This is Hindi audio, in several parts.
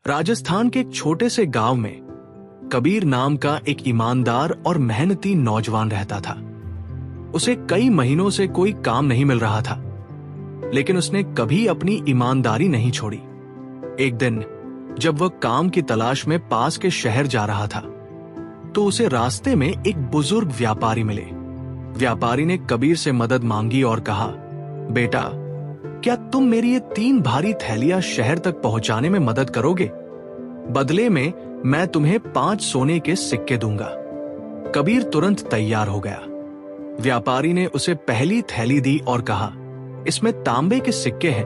राजस्थान के एक छोटे से गांव में कबीर नाम का एक ईमानदार और मेहनती नौजवान रहता था। उसे कई महीनों से कोई काम नहीं मिल रहा था, लेकिन उसने कभी अपनी ईमानदारी नहीं छोड़ी। एक दिन जब वह काम की तलाश में पास के शहर जा रहा था, तो उसे रास्ते में एक बुजुर्ग व्यापारी मिले। व्यापारी ने कबीर से मदद मांगी और कहा, बेटा, क्या तुम मेरी ये 3 भारी थैलियां शहर तक पहुंचाने में मदद करोगे? बदले में मैं तुम्हें 5 सोने के सिक्के दूंगा। कबीर तुरंत तैयार हो गया। व्यापारी ने उसे पहली थैली दी और कहा, इसमें तांबे के सिक्के हैं,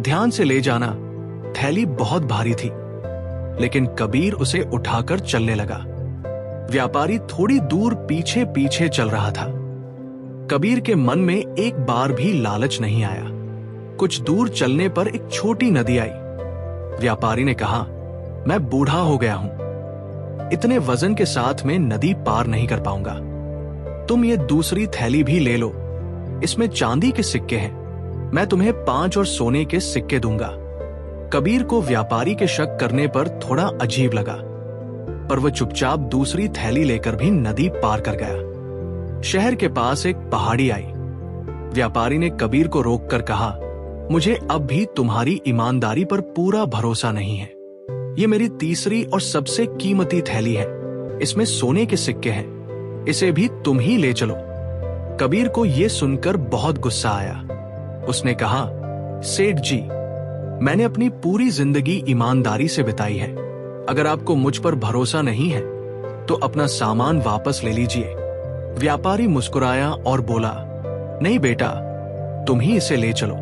ध्यान से ले जाना। थैली बहुत भारी थी, लेकिन कबीर उसे उठाकर चलने लगा। व्यापारी थोड़ी दूर पीछे पीछे चल रहा था। कबीर के मन में एक बार भी लालच नहीं आया। कुछ दूर चलने पर एक छोटी नदी आई। व्यापारी ने कहा, मैं बूढ़ा हो गया हूं, इतने वजन के साथ में नदी पार नहीं कर पाऊंगा। तुम ये दूसरी थैली भी ले लो, इसमें चांदी के सिक्के हैं, मैं तुम्हें 5 और सोने के सिक्के दूंगा। कबीर को व्यापारी के शक करने पर थोड़ा अजीब लगा, पर वह चुपचाप दूसरी थैली लेकर भी नदी पार कर गया। शहर के पास एक पहाड़ी आई। व्यापारी ने कबीर को रोककर कहा, मुझे अब भी तुम्हारी ईमानदारी पर पूरा भरोसा नहीं है। ये मेरी तीसरी और सबसे कीमती थैली है, इसमें सोने के सिक्के हैं, इसे भी तुम ही ले चलो। कबीर को यह सुनकर बहुत गुस्सा आया। उसने कहा, सेठ जी, मैंने अपनी पूरी जिंदगी ईमानदारी से बिताई है। अगर आपको मुझ पर भरोसा नहीं है तो अपना सामान वापस ले लीजिए। व्यापारी मुस्कुराया और बोला, नहीं बेटा, तुम ही इसे ले चलो।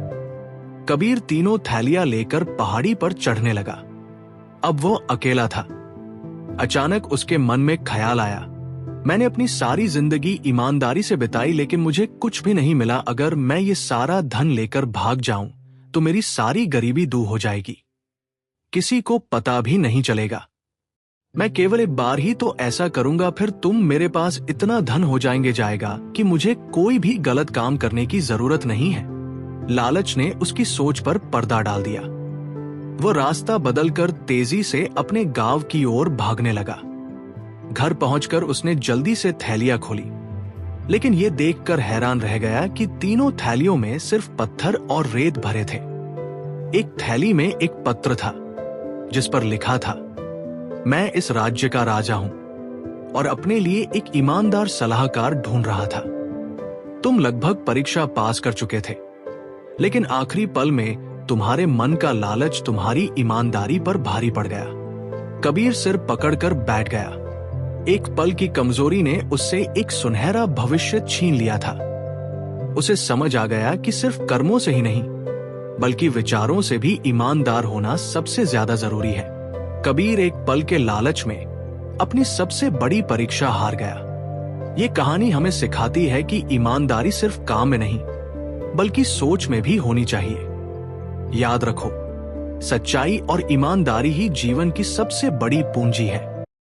कबीर तीनों थैलियां लेकर पहाड़ी पर चढ़ने लगा। अब वो अकेला था। अचानक उसके मन में ख्याल आया, मैंने अपनी सारी जिंदगी ईमानदारी से बिताई, लेकिन मुझे कुछ भी नहीं मिला। अगर मैं ये सारा धन लेकर भाग जाऊं तो मेरी सारी गरीबी दूर हो जाएगी, किसी को पता भी नहीं चलेगा। मैं केवल एक बार ही तो ऐसा करूंगा, फिर तुम मेरे पास इतना धन हो जाएगा कि मुझे कोई भी गलत काम करने की जरूरत नहीं है। लालच ने उसकी सोच पर पर्दा डाल दिया। वो रास्ता बदलकर तेजी से अपने गांव की ओर भागने लगा। घर पहुंचकर उसने जल्दी से थैलियां खोली, लेकिन ये देखकर हैरान रह गया कि तीनों थैलियों में सिर्फ पत्थर और रेत भरे थे। एक थैली में एक पत्र था जिस पर लिखा था, मैं इस राज्य का राजा हूं और अपने लिए एक ईमानदार सलाहकार ढूंढ रहा था। तुम लगभग परीक्षा पास कर चुके थे, लेकिन आखिरी पल में तुम्हारे मन का लालच तुम्हारी ईमानदारी पर भारी पड़ गया। कबीर सिर पकड़कर बैठ गया। एक पल की कमजोरी ने उससे एक सुनहरा भविष्य छीन लिया था। उसे समझ आ गया कि सिर्फ कर्मों से ही नहीं, बल्कि विचारों से भी ईमानदार होना सबसे ज्यादा जरूरी है। कबीर एक पल के लालच में अपनी सबसे बड़ी परीक्षा हार गया। ये कहानी हमें सिखाती है कि ईमानदारी सिर्फ काम में नहीं, बल्कि सोच में भी होनी चाहिए। याद रखो, सच्चाई और ईमानदारी ही जीवन की सबसे बड़ी पूंजी है।